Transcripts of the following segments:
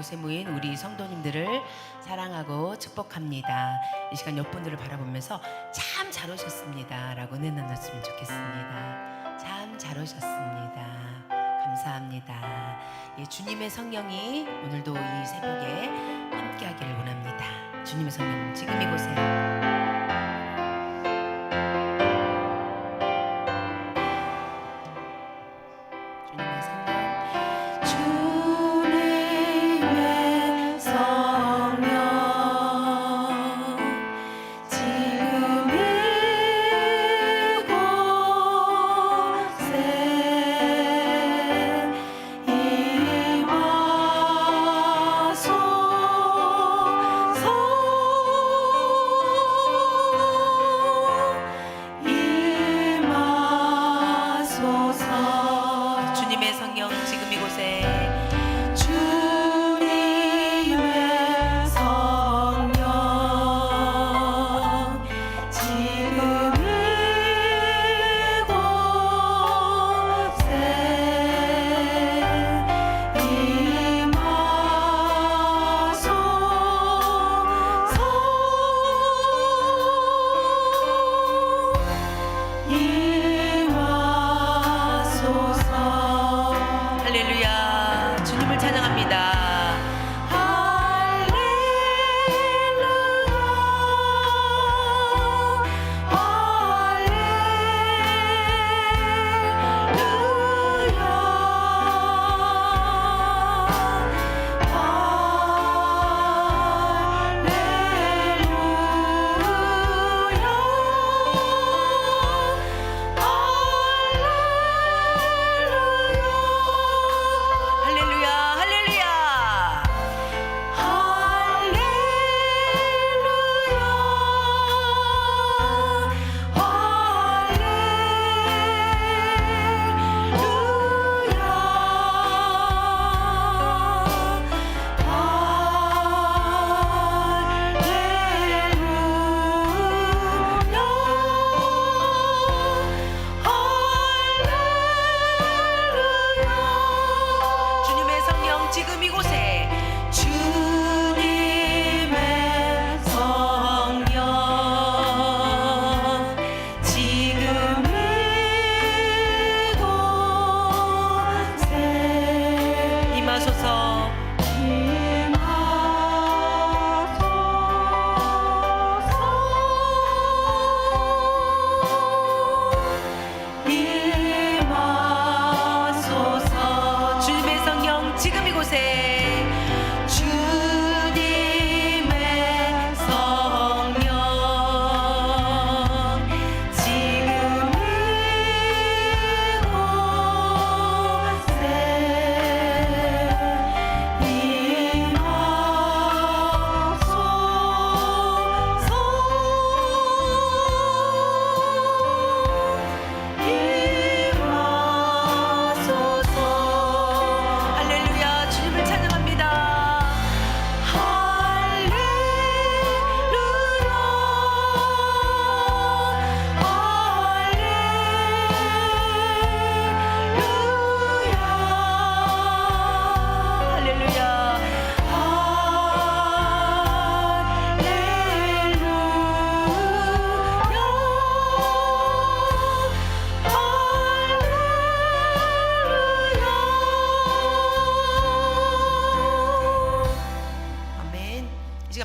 이곳에 모인 우리 성도님들을 사랑하고 축복합니다. 이 시간 옆분들을 바라보면서 참 잘 오셨습니다 라고 내놓았으면 좋겠습니다. 참 잘 오셨습니다. 감사합니다. 예, 주님의 성령이 오늘도 이 새벽에 함께하기를 원합니다. 주님의 성령 지금 이곳에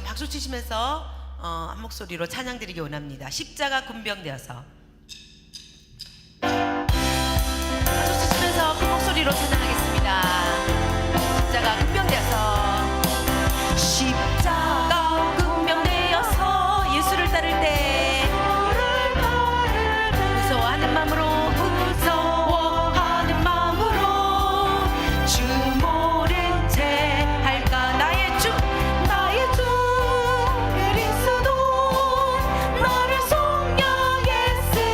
박수 치시면서 한 목소리로 찬양 드리기 원합니다. 십자가 군병되어서 박수 치시면서 큰 목소리로 찬양하겠습니다. 십자가 군병되어서 십자가 군병되어서 예수를 따를 때 무서워하는 마음으로 주 모른 채 할까 나의 주 그리스도 나를 속량했으니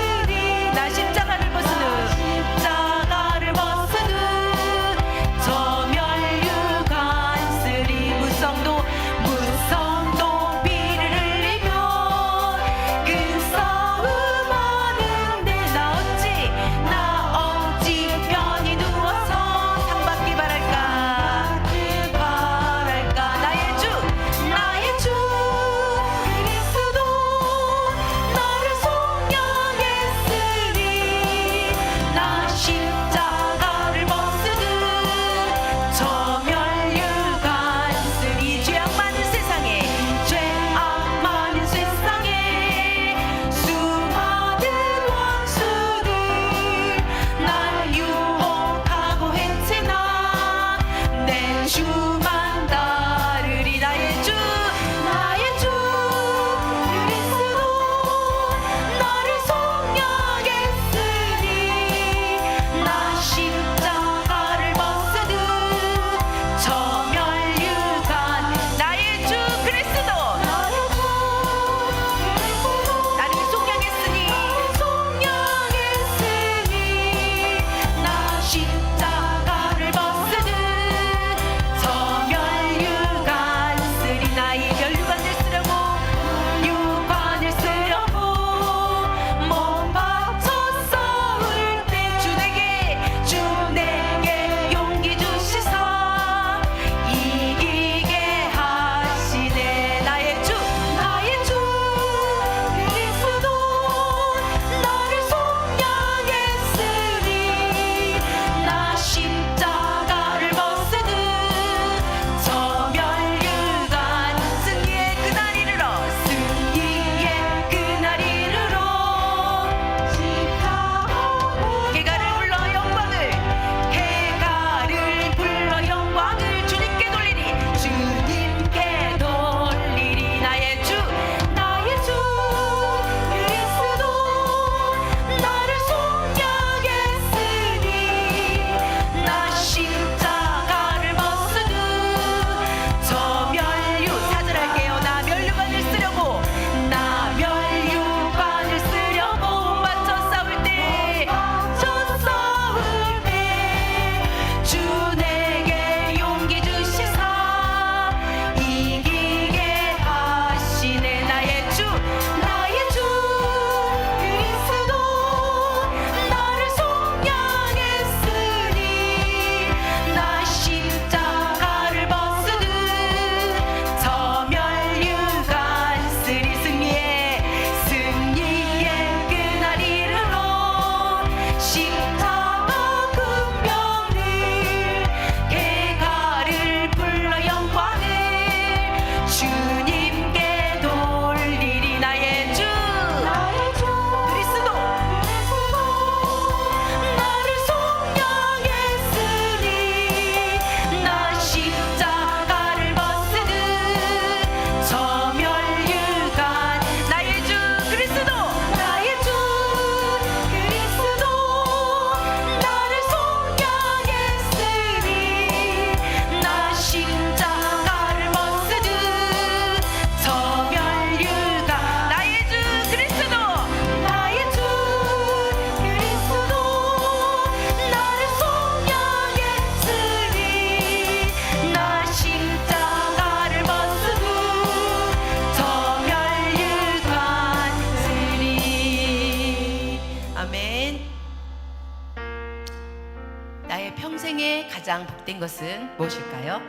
나의 평생에 가장 복된 것은 무엇일까요?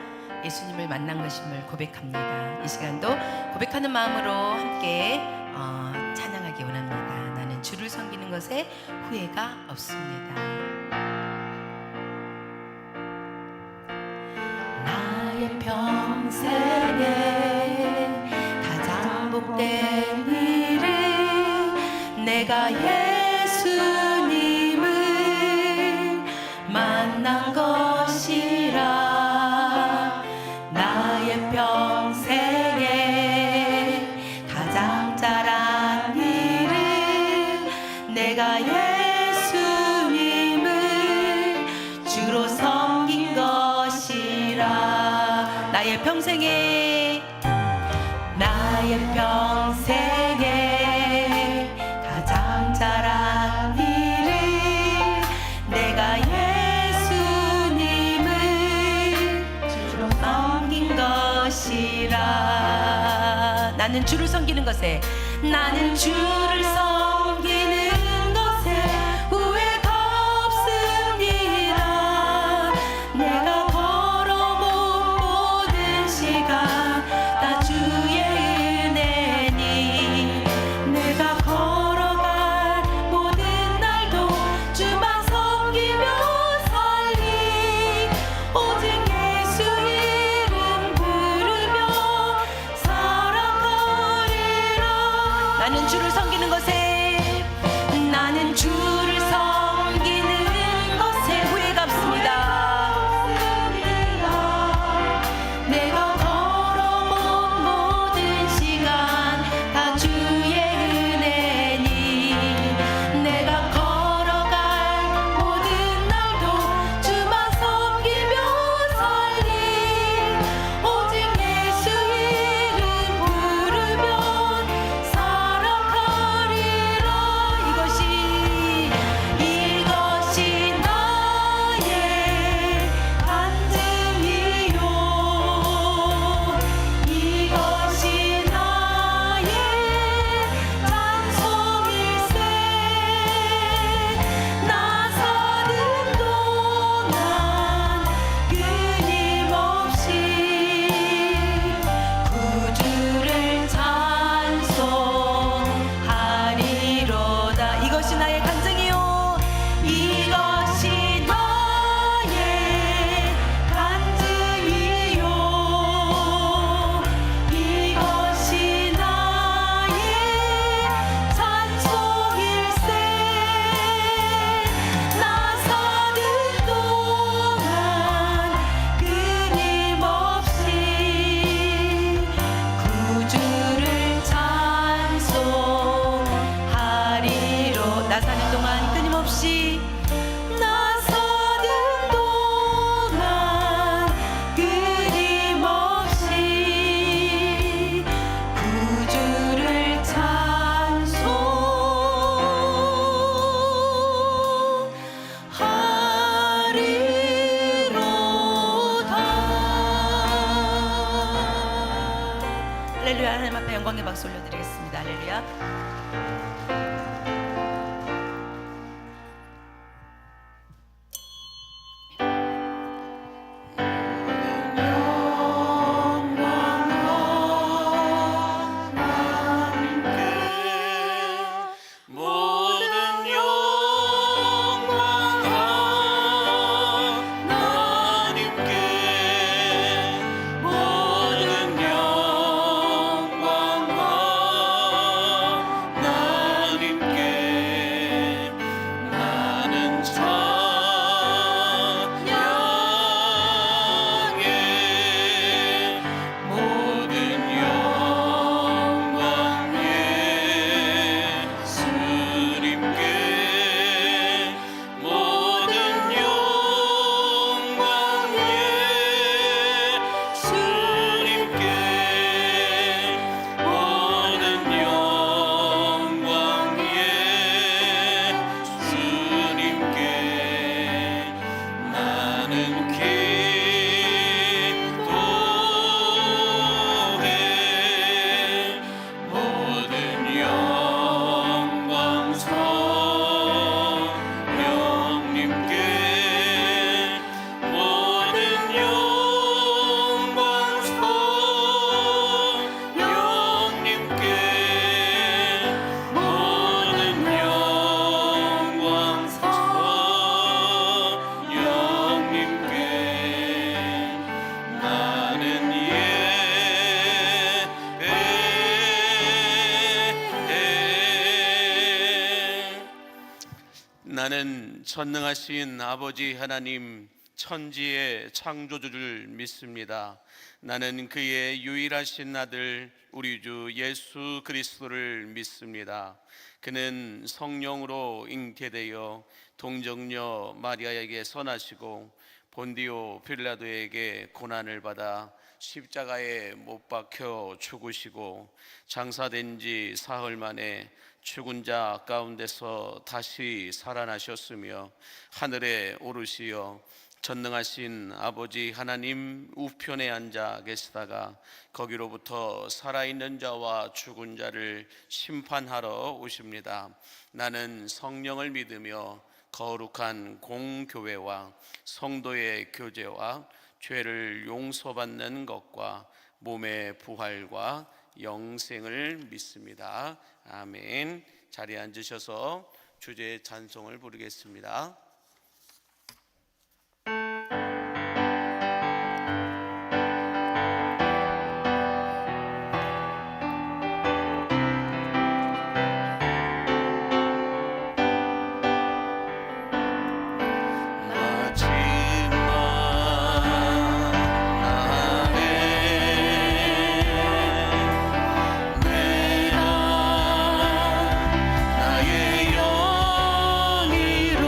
예수님을 만난 것임을 고백합니다. 이 시간도 고백하는 마음으로 함께 찬양하기 원합니다. 나는 주를 섬기는 것에 후회가 없습니다. 나의 평생에 가장 복된 일은 내가 예수님을 만난 것이라. 나의 평생에 가장 잘한 일은 내가 예수님을 주로 섬긴 것이라. 나의 평생에 가장 잘한 일은 내가 예수님을 주로 섬긴 것이라. 나는 주를 섬기는 것에 후회가 없습니다. 내가 걸어본 모든 시간 다 주의 은혜니. 내가 걸어갈 모든 날도 주만 섬기며 살리. 오직 예수 이름 부르며 살아가리라. 나는 주를 섬기는 것에 후회가 없습니다. 내가 걸어본 모든 시간 다 주의 은혜니. 내가 걸어갈 모든 날도 주만 섬기며 살리. 오직 예수 이름 부르면 살아가리라. 이것이 나의 간증이요. 이것이 나의 찬송일세. 나 사는 동안 끊임없이 구주를 찬송하리로다. 이것이 나의 간증이요. 이것이 나의 간증이요. 이것이 나의 찬송일세. 나 사는 동안 끊임없이 구주를 찬송하리로. 나 사는 동안 끊임없이 구주를 찬송하리로다. 할렐루야. 하나님 앞에 영광의 박수 올려드리겠습니다. 할렐루야. 나는 전능하신 아버지 하나님 천지의 창조주를 믿습니다. 나는 그의 유일하신 아들 우리 주 예수 그리스도를 믿습니다. 그는 성령으로 잉태되어 동정녀 마리아에게 선하시고 본디오 빌라도에게 고난을 받아 십자가에 못 박혀 죽으시고 장사된 지 사흘 만에 죽은 자 가운데서 다시 살아나셨으며 하늘에 오르시어 전능하신 아버지 하나님 우편에 앉아 계시다가 거기로부터 살아있는 자와 죽은 자를 심판하러 오십니다. 나는 성령을 믿으며 거룩한 공교회와 성도의 교제와 죄를 용서받는 것과 몸의 부활과 영생을 믿습니다. 아멘. 자리에 앉으셔서 주제의 찬송을 부르겠습니다. 나의 영이로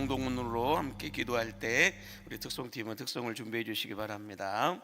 공동으로 함께 기도할 때 우리 특송팀은 특송을 준비해 주시기 바랍니다.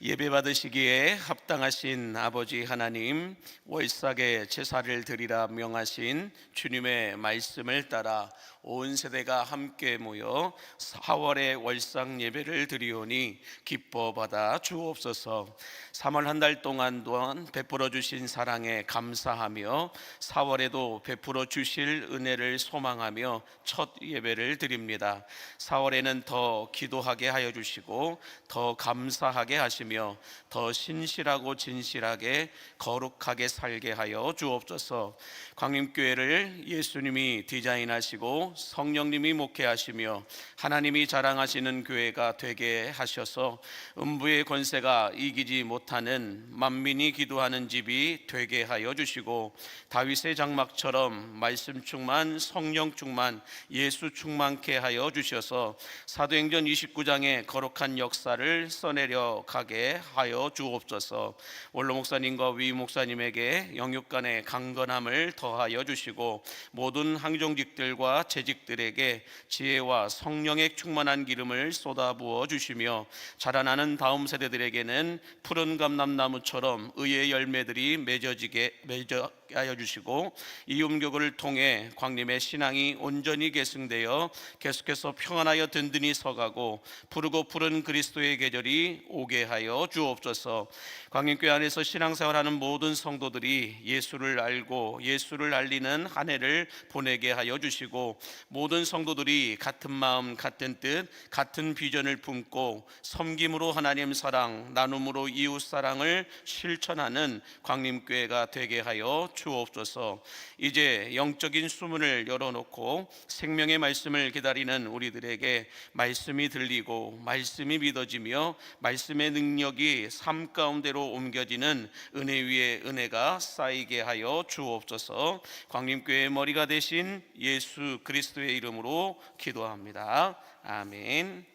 예배 받으시기에 합당하신 아버지 하나님, 월삭에 제사를 드리라 명하신 주님의 말씀을 따라 온 세대가 함께 모여 4월의 월삭 예배를 드리오니 기뻐 받아 주옵소서. 3월 한 달 동안 또한 베풀어 주신 사랑에 감사하며 4월에도 베풀어 주실 은혜를 소망하며 첫 예배를 드립니다. 4월에는 더 기도하게 하여 주시고 더 감사하게 하시며 더 신실하고 진실하게 거룩하게 살게 하여 주옵소서. 광림교회를 예수님이 디자인하시고 성령님이 목회하시며 하나님이 자랑하시는 교회가 되게 하셔서 음부의 권세가 이기지 못하는 만민이 기도하는 집이 되게 하여 주시고 다윗의 장막처럼 말씀 충만, 성령 충만, 예수 충만케 하여 주셔서 사도행전 29장의 거룩한 역사를 써내려 가게 하여 주옵소서. 원로 목사님과 위 목사님에게 영육간의 강건함을 더하여 주시고 모든 항종직들과 재직들에게 지혜와 성령의 충만한 기름을 쏟아부어 주시며 자라나는 다음 세대들에게는 푸른 감람나무처럼 의의 열매들이 맺어 하여 주시고 이 음교를 통해 광림의 신앙이 온전히 계승되어 계속해서 평안하여 든든히 서가고 푸르고 푸른 그리스도의 계절이 오게 하여 주옵소서. 광림교회 안에서 신앙생활하는 모든 성도들이 예수를 알고 예수를 알리는 한 해를 보내게 하여 주시고 모든 성도들이 같은 마음 같은 뜻 같은 비전을 품고 섬김으로 하나님 사랑 나눔으로 이웃 사랑을 실천하는 광림교회가 되게 하여 주옵소서. 이제 영적인 수문을 열어놓고 생명의 말씀을 기다리는 우리들에게 말씀이 들리고 말씀이 믿어지며 말씀의 능력이 삶 가운데로 옮겨지는 은혜 위에 은혜가 쌓이게 하여 주옵소서. 광림교회의 머리가 되신 예수 그리스도의 이름으로 기도합니다. 아멘.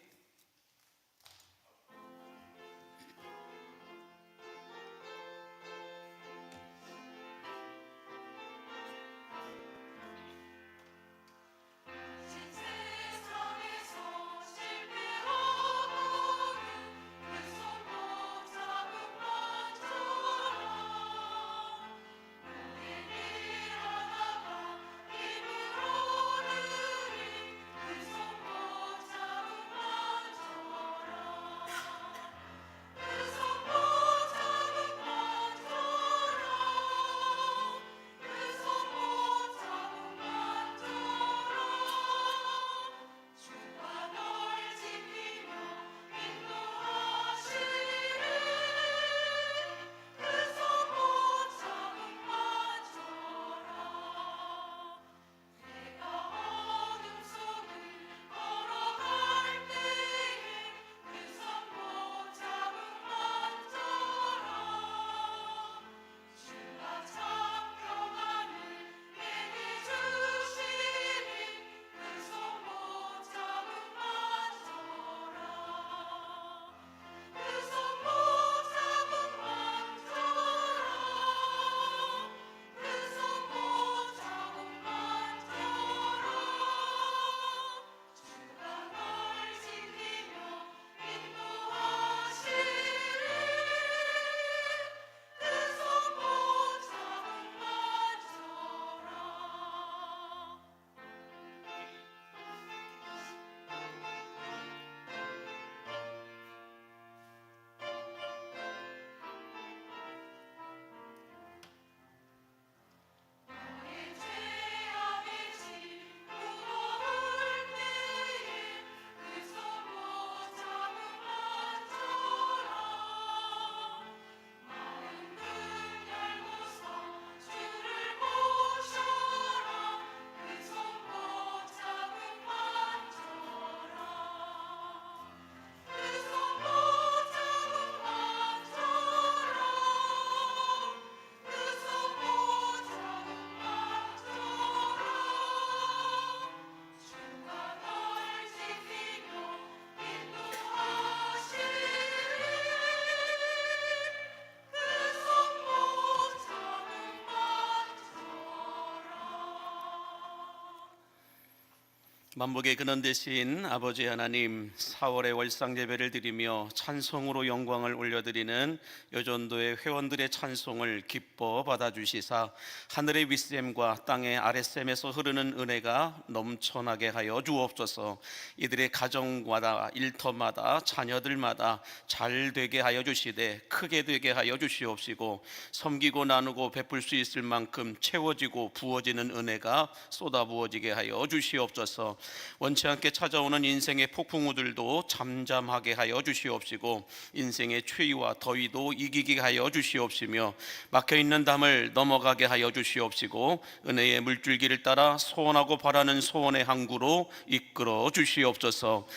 만복의 근원 되신 아버지 하나님, 4월의 월상 예배를 드리며 찬송으로 영광을 올려드리는 여전도의 회원들의 찬송을 기뻐 받아주시사 하늘의 윗샘과 땅의 아랫샘에서 흐르는 은혜가 넘쳐나게 하여 주옵소서. 이들의 가정마다 일터마다 자녀들마다 잘 되게 하여 주시되 크게 되게 하여 주시옵시고, 섬기고 나누고 베풀 수 있을 만큼 채워지고 부어지는 은혜가 쏟아 부어지게 하여 주시옵소서. 원치 않게 찾아오는 인생의 폭풍우들도 잠잠하게 하여 주시옵시고, 인생의 추위와 더위도 이기게 하여 주시옵시며, 막혀있는 담을 넘어가게 하여 주시옵시고, 은혜의 물줄기를 따라 소원하고 바라는 소원의 항구로 이끌어 주시옵소서.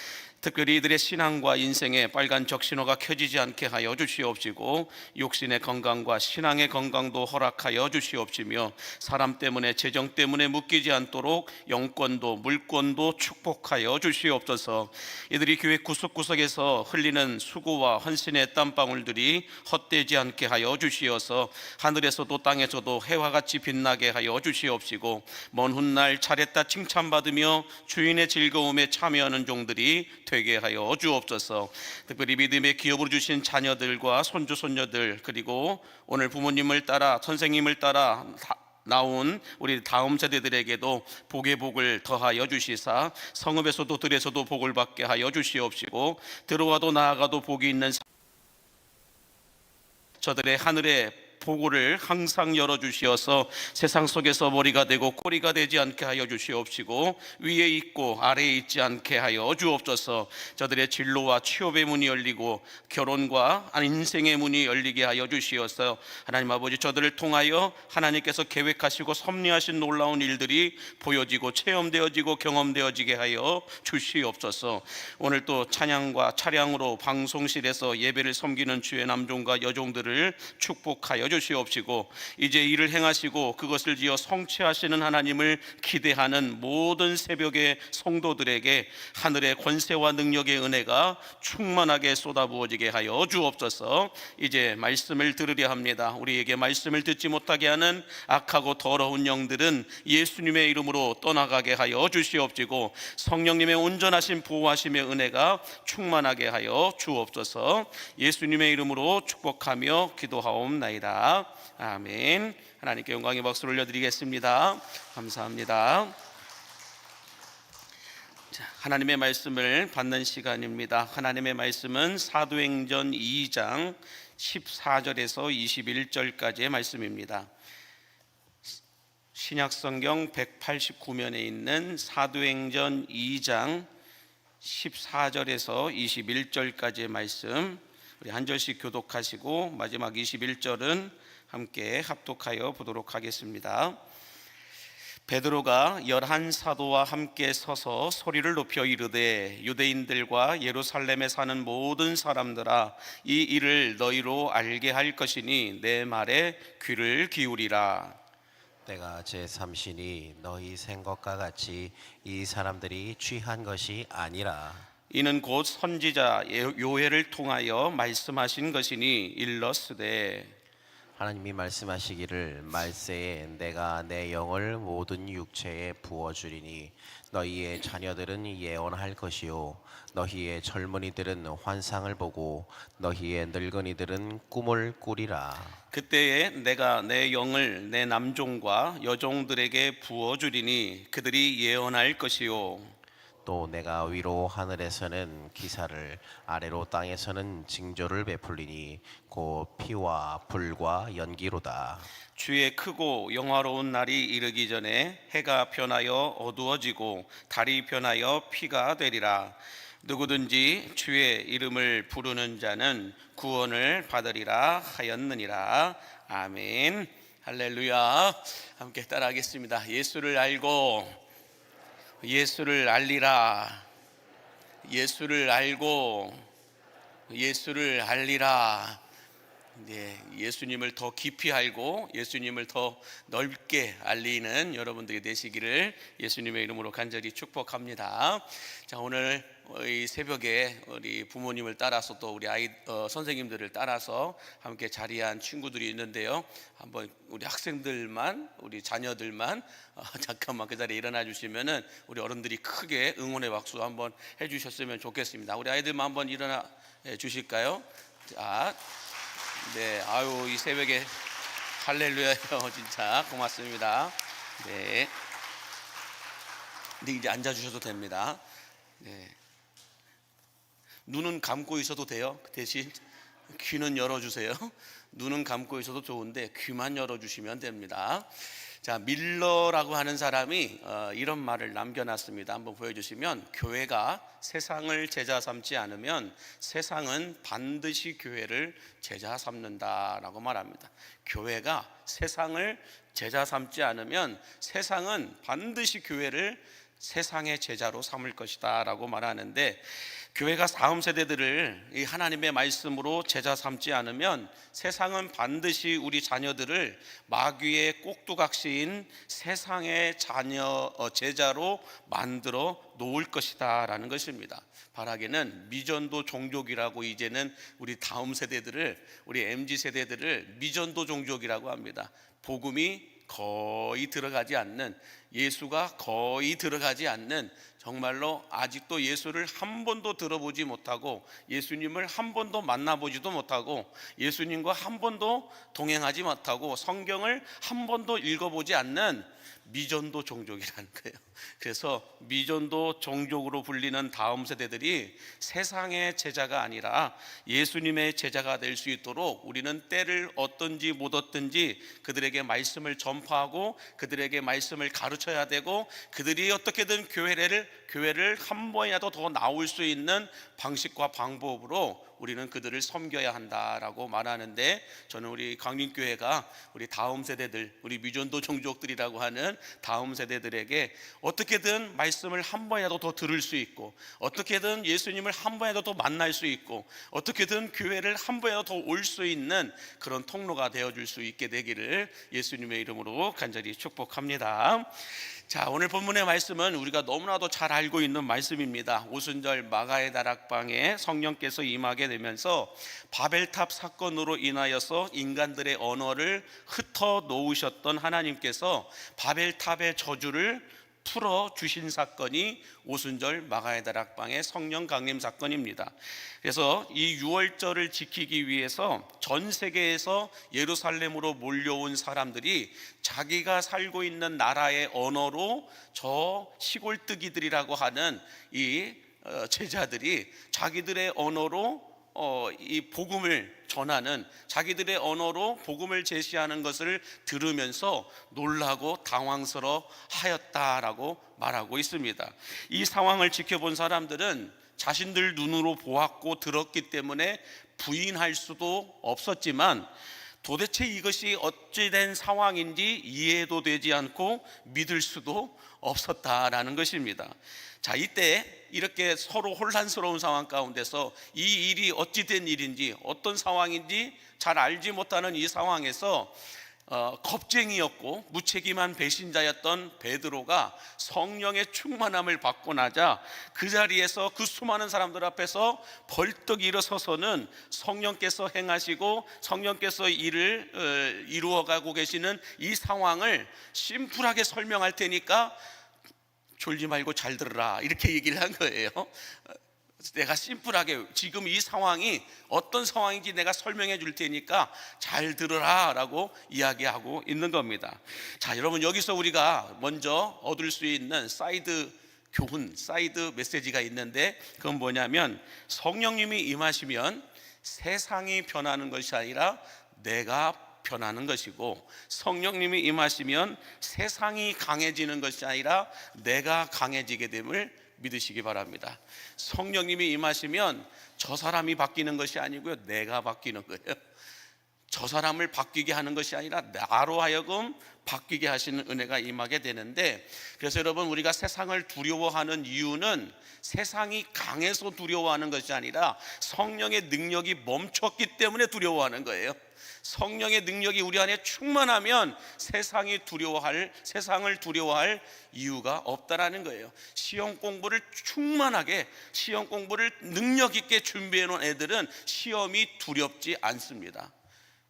특별히 이들의 신앙과 인생의 빨간 적신호가 켜지지 않게 하여 주시옵시고, 육신의 건강과 신앙의 건강도 허락하여 주시옵시며, 사람 때문에 재정 때문에 묶이지 않도록 영권도 물권도 축복하여 주시옵소서. 이들이 교회 구석구석에서 흘리는 수고와 헌신의 땀방울들이 헛되지 않게 하여 주시어서 하늘에서도 땅에서도 해와 같이 빛나게 하여 주시옵시고, 먼 훗날 잘했다 칭찬받으며 주인의 즐거움에 참여하는 종들이 되게 하여 주옵소서. 특별히 믿음의 기업으로 주신 자녀들과 손주 손녀들, 그리고 오늘 부모님을 따라 선생님을 따라 나온 우리 다음 세대들에게도 복의 복을 더하여 주시사 성읍에서도 들에서도 복을 받게 하여 주시옵시고, 들어와도 나아가도 복이 있는 저들의 하늘의 보고를 항상 열어주시어서 세상 속에서 머리가 되고 꼬리가 되지 않게 하여 주시옵시고, 위에 있고 아래에 있지 않게 하여 주옵소서. 저들의 진로와 취업의 문이 열리고 결혼과 인생의 문이 열리게 하여 주시어서 하나님 아버지, 저들을 통하여 하나님께서 계획하시고 섭리하신 놀라운 일들이 보여지고 체험되어지고 경험되어지게 하여 주시옵소서. 오늘 또 찬양과 차량으로 방송실에서 예배를 섬기는 주의 남종과 여종들을 축복하여 주시옵시고, 이제 일을 행하시고 그것을 지어 성취하시는 하나님을 기대하는 모든 새벽의 성도들에게 하늘의 권세와 능력의 은혜가 충만하게 쏟아부어지게 하여 주옵소서. 이제 말씀을 들으려 합니다. 우리에게 말씀을 듣지 못하게 하는 악하고 더러운 영들은 예수님의 이름으로 떠나가게 하여 주시옵시고, 성령님의 온전하신 보호하심의 은혜가 충만하게 하여 주옵소서. 예수님의 이름으로 축복하며 기도하옵나이다. 아멘. 하나님께 영광의 박수를 올려드리겠습니다. 감사합니다. 자, 하나님의 말씀을 받는 시간입니다. 하나님의 말씀은 사도행전 2장 14절에서 21절까지의 말씀입니다. 신약성경 189면에 있는 사도행전 2장 14절에서 21절까지의 말씀, 우리 한 절씩 교독하시고 마지막 21절은 함께 합독하여 보도록 하겠습니다. 베드로가 11사도와 함께 서서 소리를 높여 이르되, 유대인들과 예루살렘에 사는 모든 사람들아, 이 일을 너희로 알게 할 것이니 내 말에 귀를 기울이라. 때가 제3시니 너희 생각과 같이 이 사람들이 취한 것이 아니라 이는 곧 선지자 요엘을 통하여 말씀하신 것이니 일렀으되, 하나님이 말씀하시기를 말세에 내가 내 영을 모든 육체에 부어주리니 너희의 자녀들은 예언할 것이요 너희의 젊은이들은 환상을 보고 너희의 늙은이들은 꿈을 꾸리라. 그때에 내가 내 영을 내 남종과 여종들에게 부어주리니 그들이 예언할 것이요 또 내가 위로 하늘에서는 기사를 아래로 땅에서는 징조를 베풀리니 곧 피와 불과 연기로다. 주의 크고 영화로운 날이 이르기 전에 해가 변하여 어두워지고 달이 변하여 피가 되리라. 누구든지 주의 이름을 부르는 자는 구원을 받으리라 하였느니라. 아멘. 할렐루야. 함께 따라하겠습니다. 예수를 알고 예수를 알리라. 예수를 알고 예수를 알리라. 네, 예수님을 더 깊이 알고 예수님을 더 넓게 알리는 여러분들이 되시기를 예수님의 이름으로 간절히 축복합니다. 자, 오늘 이 새벽에 우리 부모님을 따라서 또 우리 선생님들을 따라서 함께 자리한 친구들이 있는데요. 한번 우리 학생들만, 우리 자녀들만 잠깐만 그 자리에 일어나 주시면은 우리 어른들이 크게 응원의 박수 한번 해주셨으면 좋겠습니다. 우리 아이들만 한번 일어나 주실까요? 자, 네, 아유 이 새벽에 할렐루야요. 진짜 고맙습니다. 네, 근데 이제 앉아 주셔도 됩니다. 네. 눈은 감고 있어도 돼요. 대신 귀는 열어주세요. 눈은 감고 있어도 좋은데 귀만 열어주시면 됩니다. 자, 밀러라고 하는 사람이 이런 말을 남겨놨습니다. 한번 보여주시면, 교회가 세상을 제자 삼지 않으면 세상은 반드시 교회를 제자 삼는다라고 말합니다. 교회가 세상을 제자 삼지 않으면 세상은 반드시 교회를 세상의 제자로 삼을 것이다 라고 말하는데, 교회가 다음 세대들을 이 하나님의 말씀으로 제자 삼지 않으면 세상은 반드시 우리 자녀들을 마귀의 꼭두각시인 세상의 제자로 만들어 놓을 것이다 라는 것입니다. 바라기는 미전도 종족이라고 이제는 우리 다음 세대들을, 우리 MZ 세대들을 미전도 종족이라고 합니다. 복음이 거의 들어가지 않는, 예수가 거의 들어가지 않는, 정말로 아직도 예수를 한 번도 들어보지 못하고 예수님을 한 번도 만나보지도 못하고 예수님과 한 번도 동행하지 못하고 성경을 한 번도 읽어보지 않는 미전도 종족이라는 거예요. 그래서 미전도 종족으로 불리는 다음 세대들이 세상의 제자가 아니라 예수님의 제자가 될 수 있도록 우리는 때를 얻든지 못 얻든지 그들에게 말씀을 전파하고 그들에게 말씀을 가르쳐야 되고, 그들이 어떻게든 교회를 한 번이라도 더 나올 수 있는 방식과 방법으로 우리는 그들을 섬겨야 한다라고 말하는데, 저는 우리 강림교회가 우리 다음 세대들, 우리 미전도 종족들이라고 하는 다음 세대들에게 어떻게든 말씀을 한 번이라도 더 들을 수 있고, 어떻게든 예수님을 한 번이라도 더 만날 수 있고, 어떻게든 교회를 한 번이라도 더 올 수 있는 그런 통로가 되어줄 수 있게 되기를 예수님의 이름으로 간절히 축복합니다. 자, 오늘 본문의 말씀은 우리가 너무나도 잘 알고 있는 말씀입니다. 오순절 마가의 다락방에 성령께서 임하게 되면서 바벨탑 사건으로 인하여서 인간들의 언어를 흩어 놓으셨던 하나님께서 바벨탑의 저주를 풀어주신 사건이 오순절 마가의 다락방의 성령 강림 사건입니다. 그래서 이 유월절을 지키기 위해서 전 세계에서 예루살렘으로 몰려온 사람들이 자기가 살고 있는 나라의 언어로 저 시골뜨기들이라고 하는 이 제자들이 자기들의 언어로 이 복음을 전하는, 자기들의 언어로 복음을 제시하는 것을 들으면서 놀라고 당황스러워 하였다라고 말하고 있습니다. 이 상황을 지켜본 사람들은 자신들 눈으로 보았고 들었기 때문에 부인할 수도 없었지만, 도대체 이것이 어찌된 상황인지 이해도 되지 않고 믿을 수도 없었다라는 것입니다. 자, 이때 이렇게 서로 혼란스러운 상황 가운데서 이 일이 어찌된 일인지, 어떤 상황인지 잘 알지 못하는 이 상황에서 겁쟁이였고 무책임한 배신자였던 베드로가 성령의 충만함을 받고 나자 그 자리에서 그 수많은 사람들 앞에서 벌떡 일어서서는 성령께서 행하시고 성령께서 일을 이루어가고 계시는 이 상황을 심플하게 설명할 테니까 졸지 말고 잘 들으라, 이렇게 얘기를 한 거예요. 내가 심플하게 지금 이 상황이 어떤 상황인지 내가 설명해 줄 테니까 잘 들으라 라고 이야기하고 있는 겁니다. 자, 여러분, 여기서 우리가 먼저 얻을 수 있는 사이드 교훈, 사이드 메시지가 있는데, 그건 뭐냐면 성령님이 임하시면 세상이 변하는 것이 아니라 내가 변하는 것이고, 성령님이 임하시면 세상이 강해지는 것이 아니라 내가 강해지게 됨을 믿으시기 바랍니다. 성령님이 임하시면 저 사람이 바뀌는 것이 아니고요, 내가 바뀌는 거예요. 저 사람을 바뀌게 하는 것이 아니라 나로 하여금 바뀌게 하시는 은혜가 임하게 되는데, 그래서 여러분, 우리가 세상을 두려워하는 이유는 세상이 강해서 두려워하는 것이 아니라 성령의 능력이 멈췄기 때문에 두려워하는 거예요. 성령의 능력이 우리 안에 충만하면 세상을 두려워할 이유가 없다라는 거예요. 시험 공부를 충만하게, 시험 공부를 능력 있게 준비해 놓은 애들은 시험이 두렵지 않습니다.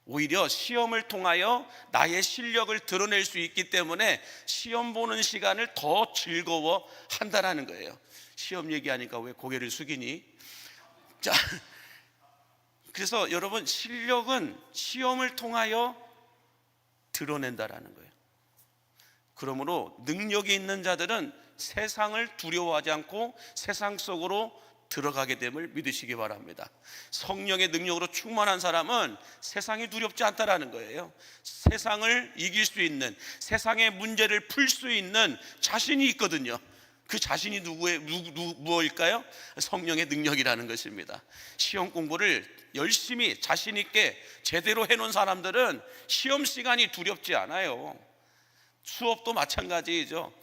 오히려 시험을 통하여 나의 실력을 드러낼 수 있기 때문에 시험 보는 시간을 더 즐거워한다라는 거예요. 시험 얘기하니까 왜 고개를 숙이니? 자, 그래서 여러분, 실력은 시험을 통하여 드러낸다라는 거예요. 그러므로 능력이 있는 자들은 세상을 두려워하지 않고 세상 속으로 들어가게 됨을 믿으시기 바랍니다. 성령의 능력으로 충만한 사람은 세상이 두렵지 않다라는 거예요. 세상을 이길 수 있는, 세상의 문제를 풀 수 있는 자신이 있거든요. 그 자신이 무엇일까요? 성령의 능력이라는 것입니다. 시험 공부를 열심히 자신 있게 제대로 해놓은 사람들은 시험 시간이 두렵지 않아요. 수업도 마찬가지죠.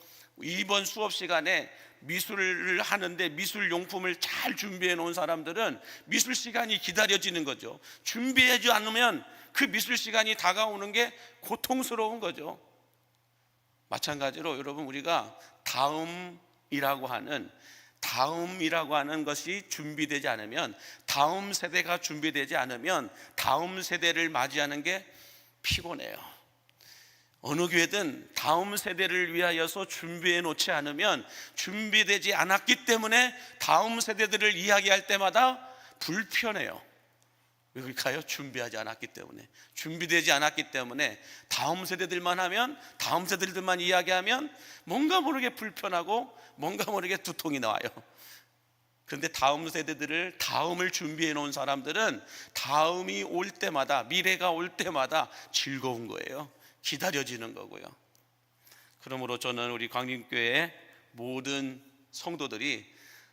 이번 수업 시간에 미술을 하는데 미술 용품을 잘 준비해 놓은 사람들은 미술 시간이 기다려지는 거죠. 준비하지 않으면 그 미술 시간이 다가오는 게 고통스러운 거죠. 마찬가지로 여러분, 우리가 다음이라고 하는 것이 준비되지 않으면, 다음 세대가 준비되지 않으면 다음 세대를 맞이하는 게 피곤해요. 어느 교회든 다음 세대를 위하여서 준비해 놓지 않으면, 준비되지 않았기 때문에 다음 세대들을 이야기할 때마다 불편해요. 왜 그럴까요? 준비하지 않았기 때문에, 준비되지 않았기 때문에 다음 세대들만 하면, 다음 세대들만 이야기하면 뭔가 모르게 불편하고 뭔가 모르게 두통이 나와요. 그런데 다음 세대들을, 다음을 준비해 놓은 사람들은 다음이 올 때마다, 미래가 올 때마다 즐거운 거예요. 기다려지는 거고요. 그러므로 저는 우리 광림교회 모든 성도들이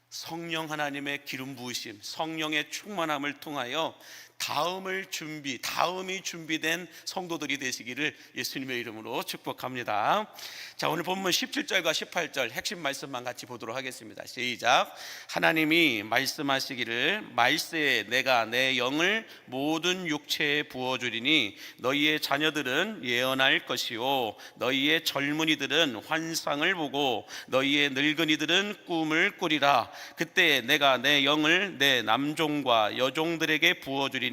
성령 하나님의 기름 부으심, 성령의 충만함을 통하여 다음이 준비된 성도들이 되시기를 예수님의 이름으로 축복합니다. 자, 오늘 본문 17절과 18절 핵심 말씀만 같이 보도록 하겠습니다. 시작. 하나님이 말씀하시기를 말세에 내가 내 영을 모든 육체에 부어주리니 너희의 자녀들은 예언할 것이요 너희의 젊은이들은 환상을 보고 너희의 늙은이들은 꿈을 꾸리라. 그때 내가 내 영을 내 남종과 여종들에게 부어주리니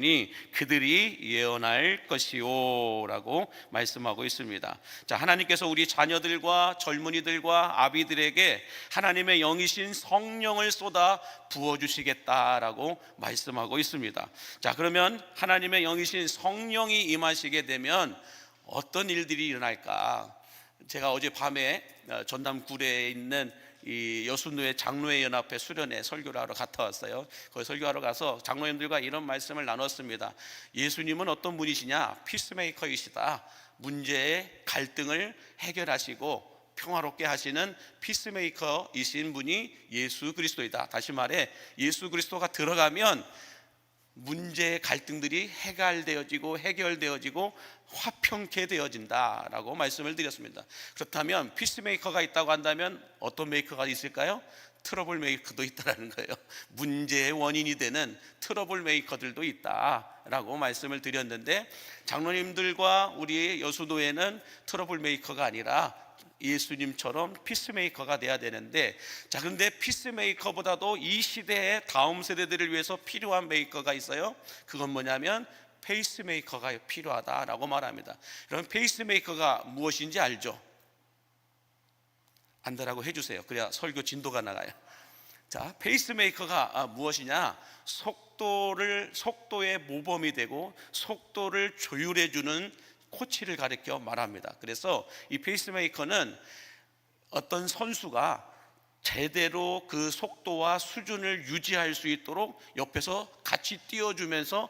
그들이 예언할 것이요 라고 말씀하고 있습니다. 자, 하나님께서 우리 자녀들과 젊은이들과 아비들에게 하나님의 영이신 성령을 쏟아 부어주시겠다라고 말씀하고 있습니다. 자, 그러면 하나님의 영이신 성령이 임하시게 되면 어떤 일들이 일어날까? 제가 어제 밤에 전남 구례에 있는 이 여순도의 장로회 연합회 수련회 설교를 하러 갔다 왔어요. 거기 설교하러 가서 장로님들과 이런 말씀을 나눴습니다. 예수님은 어떤 분이시냐? 피스메이커이시다. 문제의 갈등을 해결하시고 평화롭게 하시는 피스메이커이신 분이 예수 그리스도이다. 다시 말해, 예수 그리스도가 들어가면 문제의 갈등들이 해결되어지고 화평케 되어진다라고 말씀을 드렸습니다. 그렇다면 피스메이커가 있다고 한다면 어떤 메이커가 있을까요? 트러블 메이커도 있다라는 거예요. 문제의 원인이 되는 트러블 메이커들도 있다라고 말씀을 드렸는데, 장로님들과 우리 여수도에는 트러블 메이커가 아니라 예수님처럼 피스메이커가 돼야 되는데, 자, 그런데 피스메이커보다도 이 시대의 다음 세대들을 위해서 필요한 메이커가 있어요. 그건 뭐냐면 페이스메이커가 필요하다라고 말합니다. 그럼 페이스메이커가 무엇인지 알죠? 안다라고 해주세요. 그래야 설교 진도가 나가요. 자, 페이스메이커가 무엇이냐? 속도의 모범이 되고 속도를 조율해주는 코치를 가리켜 말합니다. 그래서 이 페이스메이커는 어떤 선수가 제대로 그 속도와 수준을 유지할 수 있도록 옆에서 같이 띄워주면서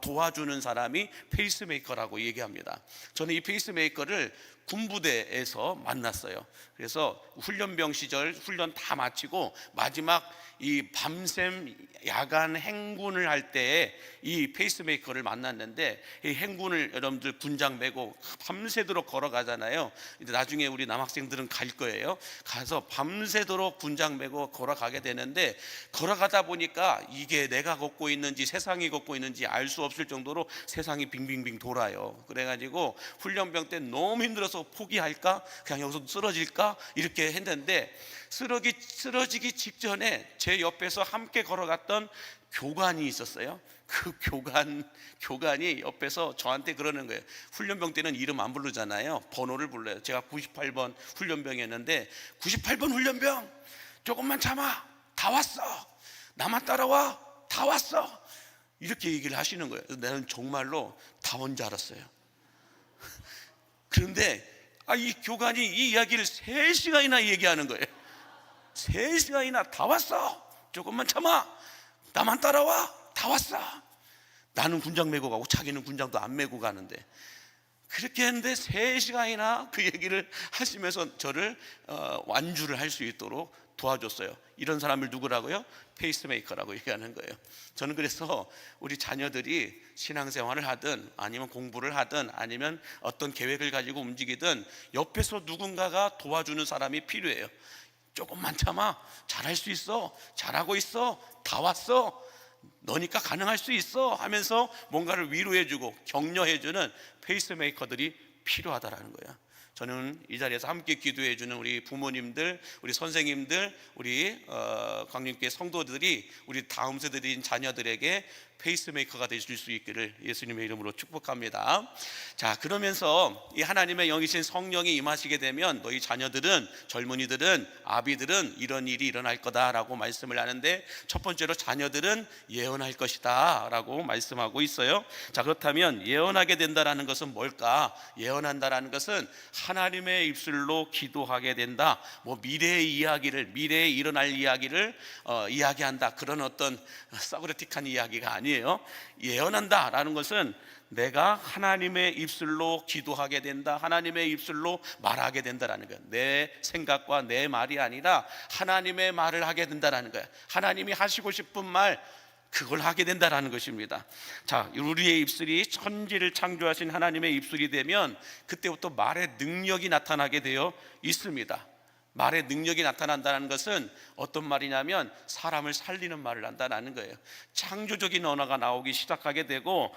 도와주는 사람이 페이스메이커라고 얘기합니다. 저는 이 페이스메이커를 군부대에서 만났어요. 그래서 훈련병 시절 훈련 다 마치고 마지막 이 밤샘 야간 행군을 할 때에 이 페이스메이커를 만났는데, 이 행군을 여러분들 군장 메고 밤새도록 걸어가잖아요. 이제 나중에 우리 남학생들은 갈 거예요. 가서 밤새도록 군장 메고 걸어가게 되는데, 걸어가다 보니까 이게 내가 걷고 있는지 세상이 걷고 있는지 알 수 없을 정도로 세상이 빙빙빙 돌아요. 그래가지고 훈련병 때 너무 힘들어서 포기할까, 그냥 여기서 쓰러질까 이렇게 했는데, 쓰러지기 직전에 제 옆에서 함께 걸어갔던 교관이 있었어요. 그 교관이 옆에서 저한테 그러는 거예요. 훈련병 때는 이름 안 부르잖아요. 번호를 불러요. 제가 98번 훈련병이었는데, 98번 훈련병, 조금만 참아, 다 왔어. 나만 따라와, 다 왔어. 이렇게 얘기를 하시는 거예요. 나는 정말로 다 온 줄 알았어요. 그런데 이 교관이 이 이야기를 3시간이나 얘기하는 거예요. 3시간이나 다 왔어, 조금만 참아, 나만 따라와, 다 왔어. 나는 군장 메고 가고 자기는 군장도 안 메고 가는데, 그렇게 했는데 3시간이나 그 얘기를 하시면서 저를 완주를 할 수 있도록 도와줬어요. 이런 사람을 누구라고요? 페이스메이커라고 얘기하는 거예요. 저는 그래서 우리 자녀들이 신앙생활을 하든 아니면 공부를 하든 아니면 어떤 계획을 가지고 움직이든 옆에서 누군가가 도와주는 사람이 필요해요. 조금만 참아, 잘할 수 있어, 잘하고 있어, 다 왔어, 너니까 가능할 수 있어 하면서 뭔가를 위로해주고 격려해주는 페이스메이커들이 필요하다라는 거예요. 저는 이 자리에서 함께 기도해주는 우리 부모님들, 우리 선생님들, 우리 광림교회 성도들이 우리 다음 세대인 자녀들에게 페이스메이커가 되실 수 있기를 예수님의 이름으로 축복합니다. 자, 그러면서 이 하나님의 영이신 성령이 임하시게 되면 너희 자녀들은, 젊은이들은, 아비들은 이런 일이 일어날 거다라고 말씀을 하는데, 첫 번째로 자녀들은 예언할 것이다 라고 말씀하고 있어요. 자, 그렇다면 예언하게 된다라는 것은 뭘까? 예언한다라는 것은 하나님의 입술로 기도하게 된다, 미래에 일어날 이야기를 이야기한다, 그런 어떤 서그레틱한 이야기가 아니에요. 예언한다라는 것은 내가 하나님의 입술로 기도하게 된다, 하나님의 입술로 말하게 된다라는 거예요. 내 생각과 내 말이 아니라 하나님의 말을 하게 된다라는 거예요. 하나님이 하시고 싶은 말, 그걸 하게 된다라는 것입니다. 자, 우리의 입술이 천지를 창조하신 하나님의 입술이 되면 그때부터 말의 능력이 나타나게 되어 있습니다. 말의 능력이 나타난다는 것은 어떤 말이냐면 사람을 살리는 말을 한다는 거예요. 창조적인 언어가 나오기 시작하게 되고,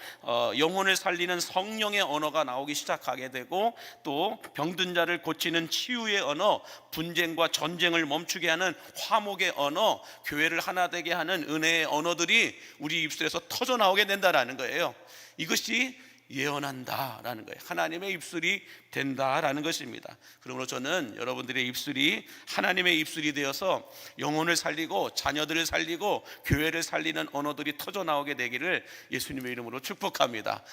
영혼을 살리는 성령의 언어가 나오기 시작하게 되고, 또 병든 자를 고치는 치유의 언어, 분쟁과 전쟁을 멈추게 하는 화목의 언어, 교회를 하나 되게 하는 은혜의 언어들이 우리 입술에서 터져 나오게 된다는 거예요. 이것이 예언한다라는 거예요. 하나님의 입술이 된다라는 것입니다. 그러므로 저는 여러분들의 입술이 하나님의 입술이 되어서 영혼을 살리고 자녀들을 살리고 교회를 살리는 언어들이 터져 나오게 되기를 예수님의 이름으로 축복합니다.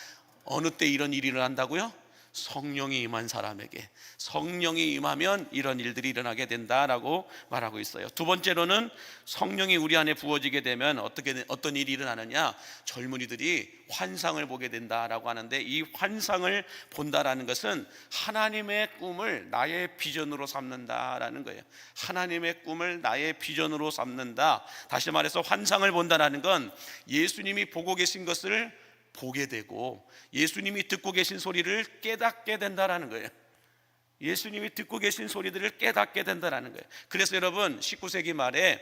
어느 때 이런 일이 일어난다고요? 성령이 임한 사람에게, 성령이 임하면 이런 일들이 일어나게 된다라고 말하고 있어요. 두 번째로는 성령이 우리 안에 부어지게 되면 어떤 일이 일어나느냐? 젊은이들이 환상을 보게 된다라고 하는데, 이 환상을 본다라는 것은 하나님의 꿈을 나의 비전으로 삼는다라는 거예요. 하나님의 꿈을 나의 비전으로 삼는다. 다시 말해서 환상을 본다라는 건 예수님이 보고 계신 것을 보게 되고, 예수님이 듣고 계신 소리를 깨닫게 된다라는 거예요. 예수님이 듣고 계신 소리들을 깨닫게 된다라는 거예요. 그래서 여러분, 19세기 말에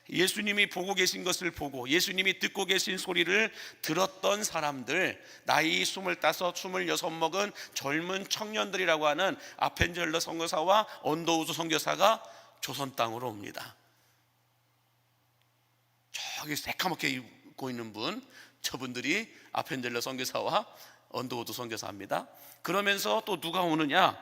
예수님이 보고 계신 것을 보고 예수님이 듣고 계신 소리를 들었던 사람들, 나이 25, 26 먹은 젊은 청년들이라고 하는 아펜젤러 선교사와 언더우드 선교사가 조선 땅으로 옵니다. 저기 새까맣게 입고 있는 분, 저분들이 아펜젤러 선교사와 언더우드 선교사입니다. 그러면서 또 누가 오느냐?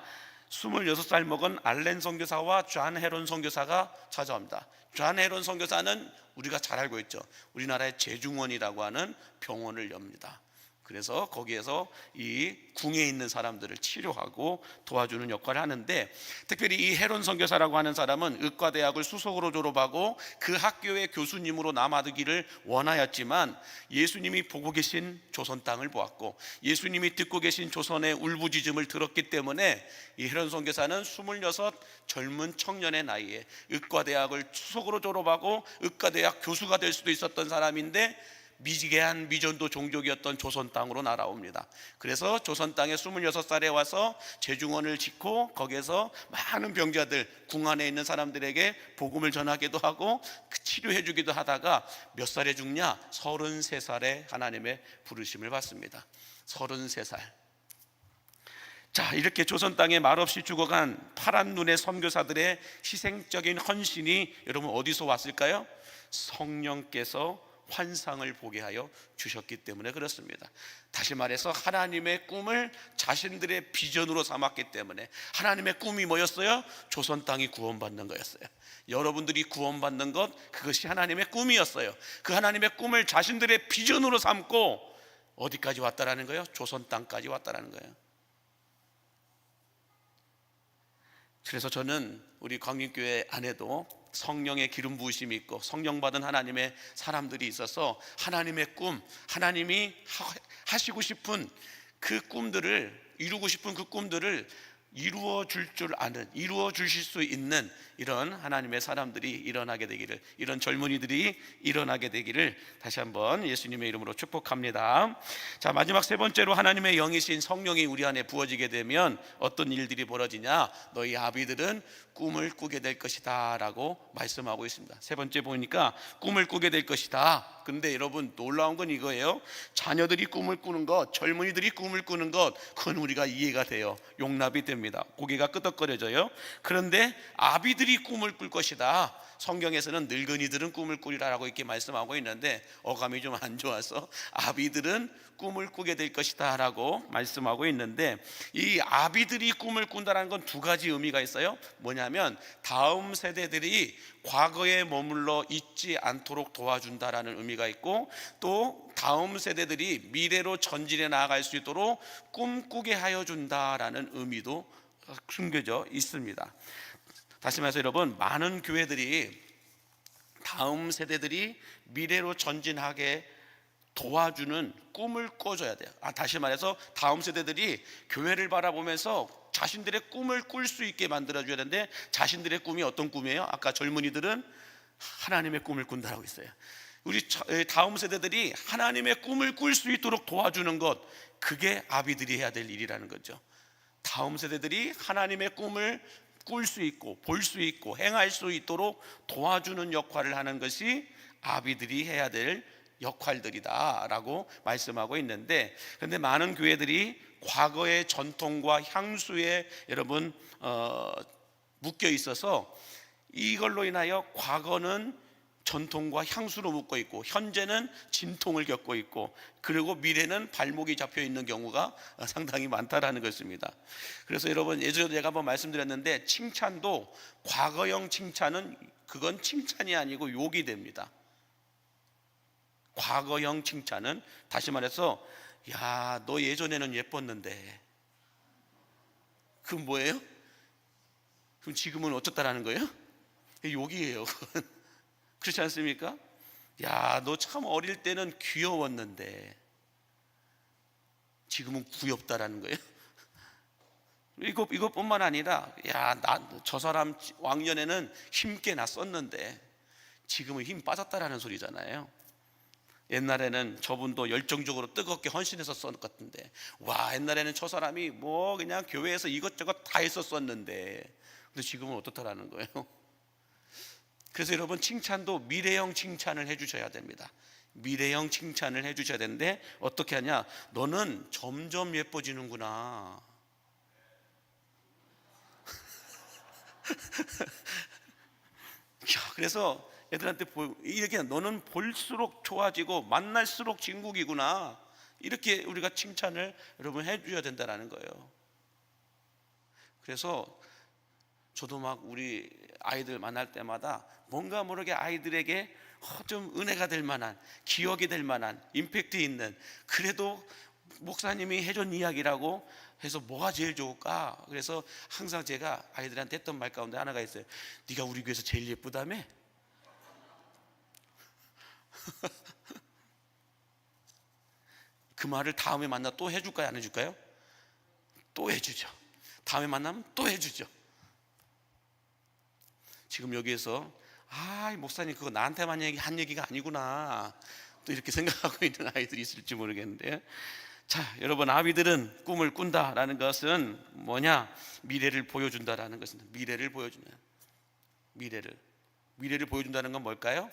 26살 먹은 알렌 선교사와 존 헤론 선교사가 찾아옵니다. 존 헤론 선교사는 우리가 잘 알고 있죠. 우리나라의 제중원이라고 하는 병원을 엽니다. 그래서 거기에서 이 궁에 있는 사람들을 치료하고 도와주는 역할을 하는데, 특별히 이 헤론 선교사라고 하는 사람은 의과대학을 수석으로 졸업하고 그 학교의 교수님으로 남아두기를 원하였지만 예수님이 보고 계신 조선 땅을 보았고 예수님이 듣고 계신 조선의 울부짖음을 들었기 때문에 이 헤론 선교사는 26 젊은 청년의 나이에 의과대학을 수석으로 졸업하고 의과대학 교수가 될 수도 있었던 사람인데 미개한 미전도 종족이었던 조선 땅으로 날아옵니다. 그래서 조선 땅에 26살에 와서 제중원을 짓고 거기에서 많은 병자들, 궁 안에 있는 사람들에게 복음을 전하기도 하고 치료해 주기도 하다가 몇 살에 죽냐? 33살에 하나님의 부르심을 받습니다. 33살. 자, 이렇게 조선 땅에 말없이 죽어간 파란 눈의 선교사들의 희생적인 헌신이 여러분 어디서 왔을까요? 성령께서 환상을 보게 하여 주셨기 때문에 그렇습니다. 다시 말해서 하나님의 꿈을 자신들의 비전으로 삼았기 때문에. 하나님의 꿈이 뭐였어요? 조선 땅이 구원받는 거였어요. 여러분들이 구원받는 것, 그것이 하나님의 꿈이었어요. 그 하나님의 꿈을 자신들의 비전으로 삼고 어디까지 왔다라는 거예요? 조선 땅까지 왔다라는 거예요. 그래서 저는 우리 광림교회 안에도 성령의 기름 부으심이 있고 성령 받은 하나님의 사람들이 있어서 하나님의 꿈, 하나님이 하시고 싶은 그 꿈들을, 이루고 싶은 그 꿈들을 이루어 줄 아는, 이루어 주실 수 있는 이런 하나님의 사람들이 일어나게 되기를, 이런 젊은이들이 일어나게 되기를 다시 한번 예수님의 이름으로 축복합니다. 자, 마지막 세 번째로 하나님의 영이신 성령이 우리 안에 부어지게 되면 어떤 일들이 벌어지냐? 너희 아비들은 꿈을 꾸게 될 것이다 라고 말씀하고 있습니다. 세 번째 보니까 꿈을 꾸게 될 것이다. 근데 여러분 놀라운 건 이거예요. 자녀들이 꿈을 꾸는 것, 젊은이들이 꿈을 꾸는 것, 그건 우리가 이해가 돼요. 용납이 됩니다. 고개가 끄덕거려져요. 그런데 아비들이 꿈을 꿀 것이다. 성경에서는 늙은이들은 꿈을 꾸리라라고 이렇게 말씀하고 있는데 어감이 좀 안 좋아서 아비들은 꿈을 꾸게 될 것이다 라고 말씀하고 있는데, 이 아비들이 꿈을 꾼다는 건 두 가지 의미가 있어요. 뭐냐면 다음 세대들이 과거에 머물러 있지 않도록 도와준다라는 의미가 있고, 또 다음 세대들이 미래로 전진해 나아갈 수 있도록 꿈꾸게 하여 준다라는 의미도 숨겨져 있습니다. 다시 말해서 여러분, 많은 교회들이 다음 세대들이 미래로 전진하게 도와주는 꿈을 꿔줘야 돼요. 다시 말해서 다음 세대들이 교회를 바라보면서 자신들의 꿈을 꿀 수 있게 만들어줘야 되는데, 자신들의 꿈이 어떤 꿈이에요? 아까 젊은이들은 하나님의 꿈을 꾼다라고 했어요. 우리 다음 세대들이 하나님의 꿈을 꿀 수 있도록 도와주는 것, 그게 아비들이 해야 될 일이라는 거죠. 다음 세대들이 하나님의 꿈을 꿀 수 있고 볼 수 있고 행할 수 있도록 도와주는 역할을 하는 것이 아비들이 해야 될 역할들이다 라고 말씀하고 있는데, 그런데 많은 교회들이 과거의 전통과 향수에 여러분 묶여 있어서 이걸로 인하여 과거는 전통과 향수로 묶어 있고 현재는 진통을 겪고 있고, 그리고 미래는 발목이 잡혀 있는 경우가 상당히 많다라는 것입니다. 그래서 여러분, 예전에 제가 한번 말씀드렸는데, 칭찬도 과거형 칭찬은 그건 칭찬이 아니고 욕이 됩니다. 과거형 칭찬은, 다시 말해서 야, 너 예전에는 예뻤는데, 그건 뭐예요? 그럼 지금은 어쩌다라는 거예요? 욕이에요. 그렇지 않습니까? 야, 너 참 어릴 때는 귀여웠는데 지금은 구엽다라는 거예요. 이것뿐만 아니라, 야, 저 사람 왕년에는 힘께 났었는데 지금은 힘 빠졌다라는 소리잖아요. 옛날에는 저분도 열정적으로 뜨겁게 헌신해서 썼는데, 와, 옛날에는 저 사람이 뭐 그냥 교회에서 이것저것 다 했었었는데, 근데 지금은 어떻다라는 거예요. 그래서 여러분, 칭찬도 미래형 칭찬을 해주셔야 됩니다. 미래형 칭찬을 해주셔야 되는데 어떻게 하냐? 너는 점점 예뻐지는구나. 그래서 애들한테 이렇게, 너는 볼수록 좋아지고 만날수록 진국이구나, 이렇게 우리가 칭찬을 여러분 해줘야 된다는 거예요. 그래서 저도 막 우리 아이들 만날 때마다 뭔가 모르게 아이들에게 좀 은혜가 될 만한, 기억이 될 만한, 임팩트 있는, 그래도 목사님이 해준 이야기라고 해서 뭐가 제일 좋을까? 그래서 항상 제가 아이들한테 했던 말 가운데 하나가 있어요. 네가 우리 교회에서 제일 예쁘다며? 그 말을 다음에 만나 또 해줄까요? 안 해줄까요? 또 해주죠. 다음에 만나면 또 해주죠. 지금 여기에서 목사님 그거 나한테만 한 얘기가 아니구나 또 이렇게 생각하고 있는 아이들이 있을지 모르겠는데, 자, 여러분, 아비들은 꿈을 꾼다라는 것은 뭐냐? 미래를 보여준다라는 것입니다. 미래를 보여주는, 미래를 보여준다는 건 뭘까요?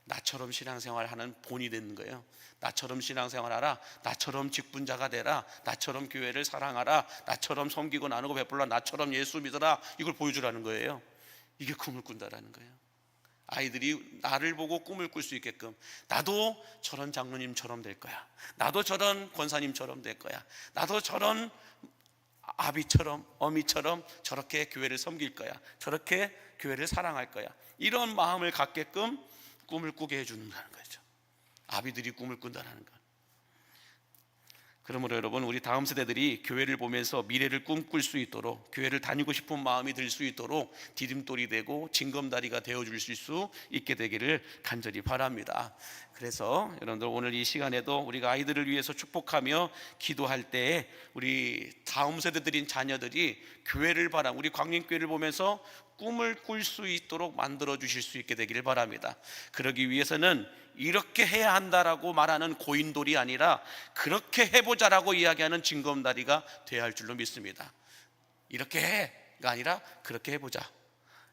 나처럼 신앙생활하는 본이 되는 거예요. 나처럼 신앙생활하라, 나처럼 직분자가 되라, 나처럼 교회를 사랑하라, 나처럼 섬기고 나누고 베풀라, 나처럼 예수 믿어라, 이걸 보여주라는 거예요. 이게 꿈을 꾼다라는 거예요. 아이들이 나를 보고 꿈을 꿀 수 있게끔, 나도 저런 장로님처럼 될 거야, 나도 저런 권사님처럼 될 거야, 나도 저런 아비처럼 어미처럼 저렇게 교회를 섬길 거야, 저렇게 교회를 사랑할 거야, 이런 마음을 갖게끔 꿈을 꾸게 해준다는 거죠. 아비들이 꿈을 꾼다는 것. 그러므로 여러분, 우리 다음 세대들이 교회를 보면서 미래를 꿈꿀 수 있도록, 교회를 다니고 싶은 마음이 들 수 있도록 디딤돌이 되고 징검다리가 되어줄 수 있게 되기를 간절히 바랍니다. 그래서 여러분들, 오늘 이 시간에도 우리가 아이들을 위해서 축복하며 기도할 때 우리 다음 세대들인 자녀들이 교회를 우리 광림교회를 보면서 꿈을 꿀 수 있도록 만들어 주실 수 있게 되기를 바랍니다. 그러기 위해서는 이렇게 해야 한다라고 말하는 고인돌이 아니라 그렇게 해보자라고 이야기하는 징검다리가 돼야 할 줄로 믿습니다. 이렇게 해가 아니라 그렇게 해보자,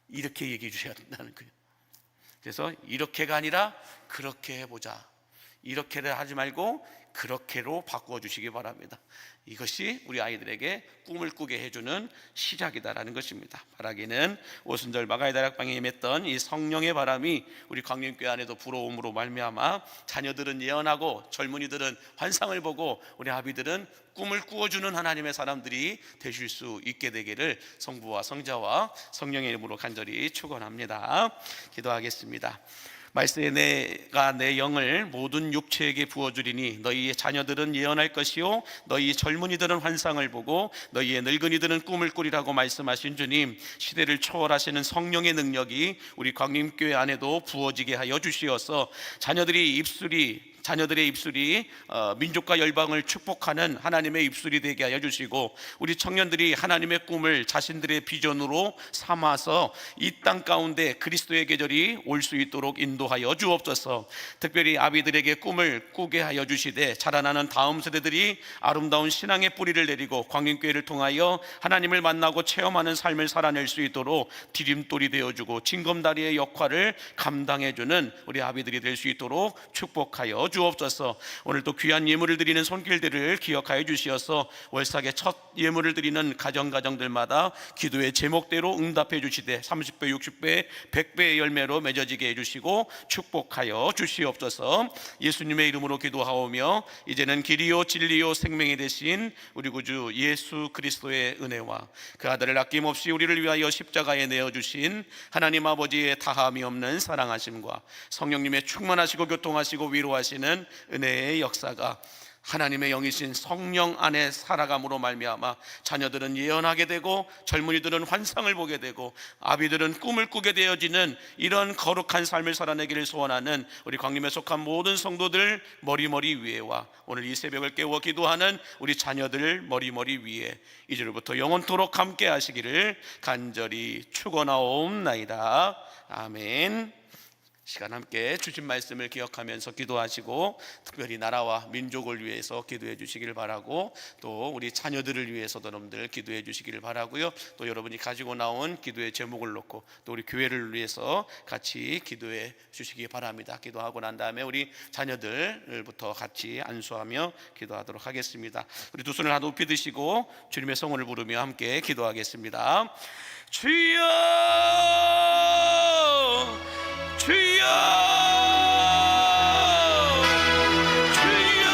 이렇게 얘기해 주셔야 된다는 거예요. 그래서 이렇게가 아니라 그렇게 해보자, 이렇게를 하지 말고 그렇게로 바꾸어 주시기 바랍니다. 이것이 우리 아이들에게 꿈을 꾸게 해주는 시작이다라는 것입니다. 바라기는 오순절 마가의 다락방에 임했던 이 성령의 바람이 우리 광림교회 안에도 불어옴으로 말미암아 자녀들은 예언하고 젊은이들은 환상을 보고 우리 아비들은 꿈을 꾸어주는 하나님의 사람들이 되실 수 있게 되기를 성부와 성자와 성령의 이름으로 간절히 축원합니다. 기도하겠습니다. 말씀에 내가 내 영을 모든 육체에게 부어주리니 너희의 자녀들은 예언할 것이요 너희 젊은이들은 환상을 보고 너희의 늙은이들은 꿈을 꾸리라고 말씀하신 주님, 시대를 초월하시는 성령의 능력이 우리 광림교회 안에도 부어지게 하여 주시어서 자녀들의 입술이 민족과 열방을 축복하는 하나님의 입술이 되게 하여 주시고, 우리 청년들이 하나님의 꿈을 자신들의 비전으로 삼아서 이 땅 가운데 그리스도의 계절이 올 수 있도록 인도하여 주옵소서. 특별히 아비들에게 꿈을 꾸게 하여 주시되 자라나는 다음 세대들이 아름다운 신앙의 뿌리를 내리고 광림교회를 통하여 하나님을 만나고 체험하는 삶을 살아낼 수 있도록 디딤돌이 되어주고 징검다리의 역할을 감당해주는 우리 아비들이 될 수 있도록 축복하여 주옵소서. 오늘도 귀한 예물을 드리는 손길들을 기억하여 주시어서 월삭의 첫 예물을 드리는 가정들마다 기도의 제목대로 응답해 주시되 30배, 60배, 100배의 열매로 맺어지게 해주시고 축복하여 주시옵소서. 예수님의 이름으로 기도하오며 이제는 길이요 진리요 생명이 되신 우리 구주 예수 그리스도의 은혜와 그 아들을 아낌없이 우리를 위하여 십자가에 내어주신 하나님 아버지의 다함이 없는 사랑하심과 성령님의 충만하시고 교통하시고 위로하시는 은혜의 역사가 하나님의 영이신 성령 안에 살아감으로 말미암아 자녀들은 예언하게 되고 젊은이들은 환상을 보게 되고 아비들은 꿈을 꾸게 되어지는 이런 거룩한 삶을 살아내기를 소원하는 우리 광림에 속한 모든 성도들 머리머리 위에와 오늘 이 새벽을 깨워 기도하는 우리 자녀들 머리머리 위에 이제부터 영원토록 함께 하시기를 간절히 축원하옵나이다. 아멘. 시간 함께 주신 말씀을 기억하면서 기도하시고 특별히 나라와 민족을 위해서 기도해 주시기를 바라고, 또 우리 자녀들을 위해서도 여러분들 기도해 주시기를 바라고요. 또 여러분이 가지고 나온 기도의 제목을 놓고 또 우리 교회를 위해서 같이 기도해 주시기 바랍니다. 기도하고 난 다음에 우리 자녀들부터 같이 안수하며 기도하도록 하겠습니다. 우리 두 손을 다 높이 드시고 주님의 성원을 부르며 함께 기도하겠습니다. 주여 주여 주여.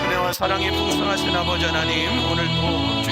은혜와 사랑이 풍성하신 아버지 하나님, 오늘도